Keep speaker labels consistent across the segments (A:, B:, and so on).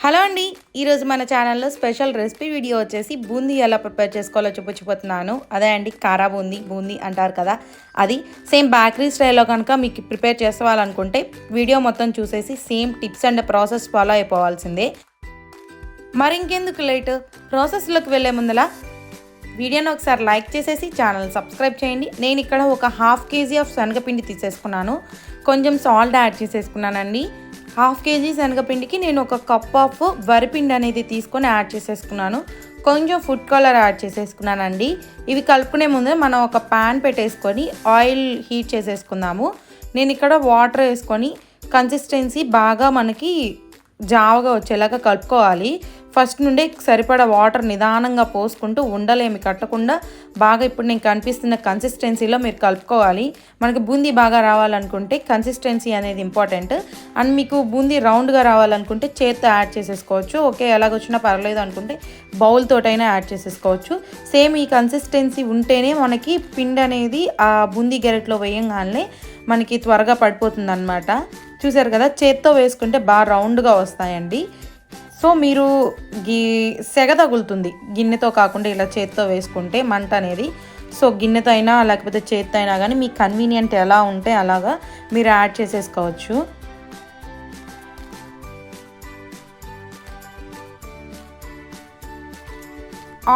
A: Hello అండి. ఈరోజు మన ఛానల్లో స్పెషల్ రెసిపీ వీడియో వచ్చేసి బూందీ ఎలా ప్రిపేర్ చేసుకోవాలో చూపించిపోతున్నాను. అదే అండి కారా బూందీ, బూందీ అంటారు కదా, అది సేమ్ బేకరీ స్టైల్లో కనుక మీకు ప్రిపేర్ చేసుకోవాలనుకుంటే వీడియో మొత్తం చూసేసి same tips and process follow అయిపోవాల్సిందే. మరి ఇంకెందుకు లేట్, ప్రాసెస్లోకి వెళ్ళే ముందల వీడియోని ఒకసారి లైక్ చేసేసి ఛానల్ సబ్స్క్రైబ్ చేయండి. నేను ఇక్కడ ఒక 1/2 kg ఆఫ్ శనగపిండి తీసేసుకున్నాను, కొంచెం సాల్ట్ యాడ్ చేసేసుకున్నానండి. 1/2 kg శనగపిండికి నేను ఒక కప్ ఆఫ్ వరిపిండి అనేది తీసుకొని యాడ్ చేసేసుకున్నాను. కొంచెం ఫుడ్ కలర్ యాడ్ చేసేసుకున్నానండి. ఇవి కలుపుకునే ముందే మనం ఒక ప్యాన్ పెట్టేసుకొని ఆయిల్ హీట్ చేసేసుకుందాము. నేను ఇక్కడ వాటర్ వేసుకొని కన్సిస్టెన్సీ బాగా మనకి జావగా వచ్చేలాగా కలుపుకోవాలి. ఫస్ట్ నుండే సరిపడా వాటర్ నిదానంగా పోసుకుంటూ ఉండలేమి కట్టకుండా బాగా ఇప్పుడు నేను కనిపిస్తున్న కన్సిస్టెన్సీలో మీరు కలుపుకోవాలి. మనకి బూందీ బాగా రావాలనుకుంటే కన్సిస్టెన్సీ అనేది ఇంపార్టెంట్. అండ్ మీకు బూందీ రౌండ్గా రావాలనుకుంటే చేత్తో యాడ్ చేసేసుకోవచ్చు. ఓకే, ఎలాగొచ్చినా పర్లేదు అనుకుంటే బౌల్ తోటైనా యాడ్ చేసేసుకోవచ్చు. సేమ్ ఈ కన్సిస్టెన్సీ ఉంటేనే మనకి పిండి అనేది ఆ బూందీ గెరెట్లో వేయంగానే మనకి త్వరగా పడిపోతుంది అనమాట. చూసారు కదా, చేత్తో వేసుకుంటే బాగా రౌండ్గా వస్తాయండి. సో మీరు సెగ తగులుతుంది గిన్నెతో కాకుండా ఇలా చేత్తో వేసుకుంటే మంట అనేది. సో గిన్నెతో అయినా లేకపోతే చేత్తో అయినా కానీ మీకు కన్వీనియంట్ ఎలా ఉంటే అలాగా మీరు యాడ్ చేసేసుకోవచ్చు.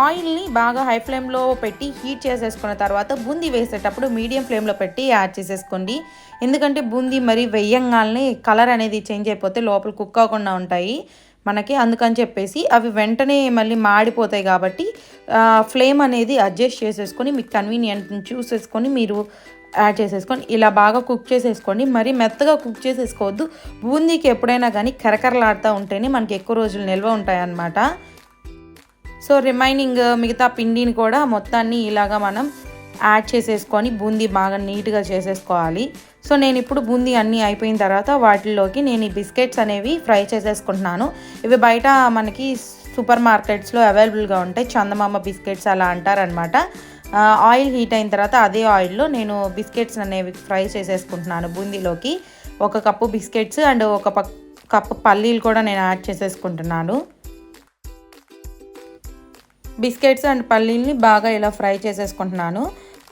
A: ఆయిల్ని బాగా హై ఫ్లేమ్లో పెట్టి హీట్ చేసేసుకున్న తర్వాత బూందీ వేసేటప్పుడు మీడియం ఫ్లేమ్లో పెట్టి యాడ్ చేసేసుకోండి. ఎందుకంటే బూందీ మరి వేయంగానే కలర్ అనేది చేంజ్ అయిపోతే లోపల కుక్ అవ్వకుండా ఉంటాయి మనకి. అందుకని చెప్పేసి అవి వెంటనే మళ్ళీ మాడిపోతాయి కాబట్టి ఫ్లేమ్ అనేది అడ్జస్ట్ చేసేసుకొని మీకు కన్వీనియంట్ చూసేసుకొని మీరు యాడ్ చేసేసుకొని ఇలా బాగా కుక్ చేసేసుకోండి. మరి మెత్తగా కుక్ చేసేసుకోవద్దు. బూందీకి ఎప్పుడైనా కానీ కరకరలాడుతూ ఉంటేనే మనకి ఎక్కువ రోజులు నిల్వ ఉంటాయి అన్నమాట. సో రిమైనింగ్ మిగతా పిండిని కూడా మొత్తాన్ని ఇలాగా మనం యాడ్ చేసేసుకొని బూందీ బాగా నీట్గా చేసేసుకోవాలి. సో నేను ఇప్పుడు బూందీ అన్నీ అయిపోయిన తర్వాత వాటిల్లోకి నేను ఈ బిస్కెట్స్ అనేవి ఫ్రై చేసేసుకుంటున్నాను. ఇవి బయట మనకి సూపర్ మార్కెట్స్లో అవైలబుల్గా ఉంటాయి, చందమామ బిస్కెట్స్ అలా అంటారనమాట. ఆయిల్ హీట్ అయిన తర్వాత అదే ఆయిల్లో నేను బిస్కెట్స్ అనేవి ఫ్రై చేసేసుకుంటున్నాను. బూందీలోకి 1 కప్పు బిస్కెట్స్ అండ్ 1 కప్పు పల్లీలు కూడా నేను యాడ్ చేసేసుకుంటున్నాను. బిస్కెట్స్ అండ్ పల్లీల్ని బాగా ఇలా ఫ్రై చేసేసుకుంటున్నాను.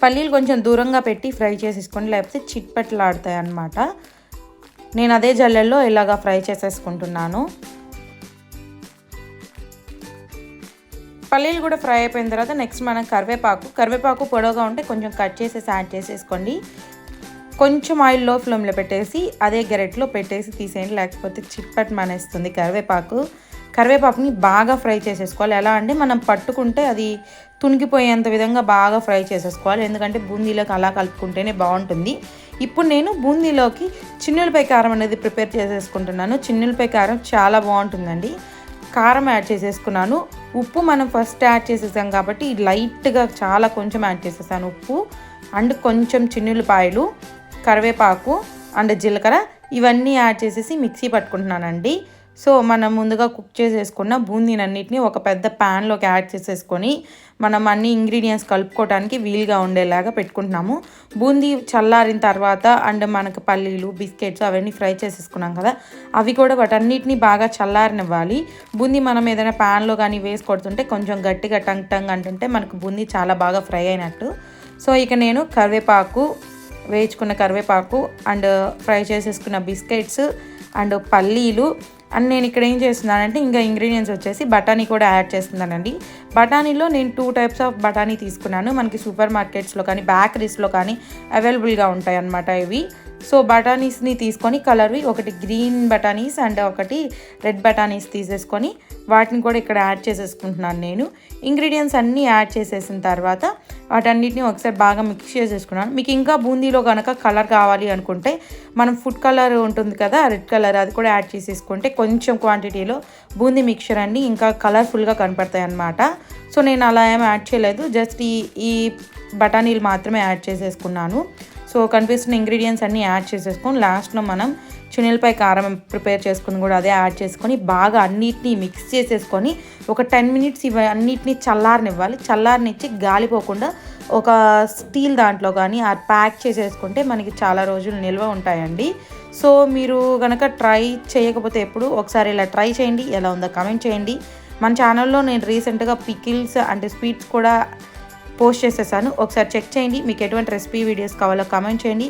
A: పల్లీలు కొంచెం దూరంగా పెట్టి ఫ్రై చేసేసుకోండి, లేకపోతే చిట్పెట్టలాడుతాయి అన్నమాట. నేను అదే జల్లెల్లో ఇలాగా ఫ్రై చేసేసుకుంటున్నాను. పల్లీలు కూడా ఫ్రై అయిపోయిన తర్వాత నెక్స్ట్ మనం కరివేపాకు పొడవుగా ఉంటే కొంచెం కట్ చేసేసి యాడ్ చేసేసుకోండి. కొంచెం ఆయిల్ లో ఫ్లేమ్లో పెట్టేసి అదే గెరెట్లో పెట్టేసి తీసేయండి, లేకపోతే చిట్పట్ మానేస్తుంది. కరివేపాకుని బాగా ఫ్రై చేసేసుకోవాలి. ఎలా అంటే మనం పట్టుకుంటే అది తునిగిపోయేంత విధంగా బాగా ఫ్రై చేసేసుకోవాలి, ఎందుకంటే బూందీలోకి అలా కలుపుకుంటేనే బాగుంటుంది. ఇప్పుడు నేను బూందీలోకి చిన్నులపై కారం అనేది ప్రిపేర్ చేసేసుకుంటున్నాను. చిన్నులపై కారం చాలా బాగుంటుందండి. కారం యాడ్ చేసేసుకున్నాను. ఉప్పు మనం ఫస్ట్ యాడ్ చేసేసాం కాబట్టి లైట్గా చాలా కొంచెం యాడ్ చేసేసాను ఉప్పు. అండ్ కొంచెం చిన్నులపాయలు, కరివేపాకు అండ్ జీలకర్ర ఇవన్నీ యాడ్ చేసేసి మిక్సీ పట్టుకుంటున్నానండి. సో మనం ముందుగా కుక్ చేసేసుకున్న బూందీనన్నిటిని ఒక పెద్ద ప్యాన్లోకి యాడ్ చేసేసుకొని మనం అన్ని ఇంగ్రీడియంట్స్ కలుపుకోవడానికి వీలుగా ఉండేలాగా పెట్టుకుంటున్నాము. బూందీ చల్లారిన తర్వాత అండ్ మనకు పల్లీలు, బిస్కెట్స్ అవన్నీ ఫ్రై చేసేసుకున్నాం కదా, అవి కూడా వాటన్నిటిని బాగా చల్లారనివ్వాలి. బూందీ మనం ఏదైనా ప్యాన్లో కానీ వేసి కొడుతుంటే కొంచెం గట్టిగా టంగ్ అంటుంటే మనకు బూందీ చాలా బాగా ఫ్రై అయినట్టు. సో ఇక నేను వేయించుకున్న కరివేపాకు అండ్ ఫ్రై చేసేసుకున్న బిస్కెట్స్ అండ్ పల్లీలు అండ్ నేను ఇక్కడ ఏం చేస్తున్నానంటే ఇంకా ఇంగ్రీడియంట్స్ వచ్చేసి బఠానీ కూడా యాడ్ చేస్తున్నానండి. బఠానీలో నేను 2 టైప్స్ ఆఫ్ బఠానీ తీసుకున్నాను. మనకి సూపర్ మార్కెట్స్లో కానీ బేకరీస్లో కానీ అవైలబుల్గా ఉంటాయి అన్నమాట ఇవి. సో బఠానీస్ని తీసుకొని కలర్వి, ఒకటి గ్రీన్ బఠానీస్ అండ్ ఒకటి రెడ్ బఠానీస్ తీసేసుకొని వాటిని కూడా ఇక్కడ యాడ్ చేసేసుకుంటున్నాను నేను. ఇంగ్రీడియంట్స్ అన్నీ యాడ్ చేసేసిన తర్వాత వాటన్నిటిని ఒకసారి బాగా మిక్స్ చేసేసుకున్నాను. మీకు ఇంకా బూందీలో కనుక కలర్ కావాలి అనుకుంటే మనం ఫుడ్ కలర్ ఉంటుంది కదా, రెడ్ కలర్, అది కూడా యాడ్ చేసేసుకుంటే కొంచెం క్వాంటిటీలో బూందీ మిక్చర్ అన్నీ ఇంకా కలర్ఫుల్గా కనపడతాయి అన్నమాట. సో నేను అలా ఏమి యాడ్ చేయలేదు, జస్ట్ ఈ బఠానీలు మాత్రమే యాడ్ చేసేసుకున్నాను. సో కనిపిస్తున్న ఇంగ్రీడియంట్స్ అన్నీ యాడ్ చేసేసుకొని లాస్ట్లో మనం చున్నెలపై కారం ప్రిపేర్ చేసుకుని కూడా అదే యాడ్ చేసుకొని బాగా అన్నిటినీ మిక్స్ చేసేసుకొని ఒక 10 మినిట్స్ ఇవన్నిటిని చల్లారనివ్వాలి. చల్లారనిచ్చి గాలిపోకుండా ఒక స్టీల్ దాంట్లో కానీ ప్యాక్ చేసేసుకుంటే మనకి చాలా రోజులు నిల్వ ఉంటాయండి. సో మీరు కనుక ట్రై చేయకపోతే ఎప్పుడు ఒకసారి ఇలా ట్రై చేయండి, ఎలా ఉందో కామెంట్ చేయండి. మన ఛానల్లో నేను రీసెంట్గా పికిల్స్ అంటే స్వీట్స్ కూడా పోస్ట్ చేసేసాను, ఒకసారి చెక్ చేయండి. మీకు ఎటువంటి రెసిపీ వీడియోస్ కావాలో కామెంట్ చేయండి.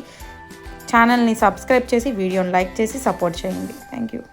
A: ఛానల్ని సబ్స్క్రైబ్ చేసి వీడియోని లైక్ చేసి సపోర్ట్ చేయండి. Thank you.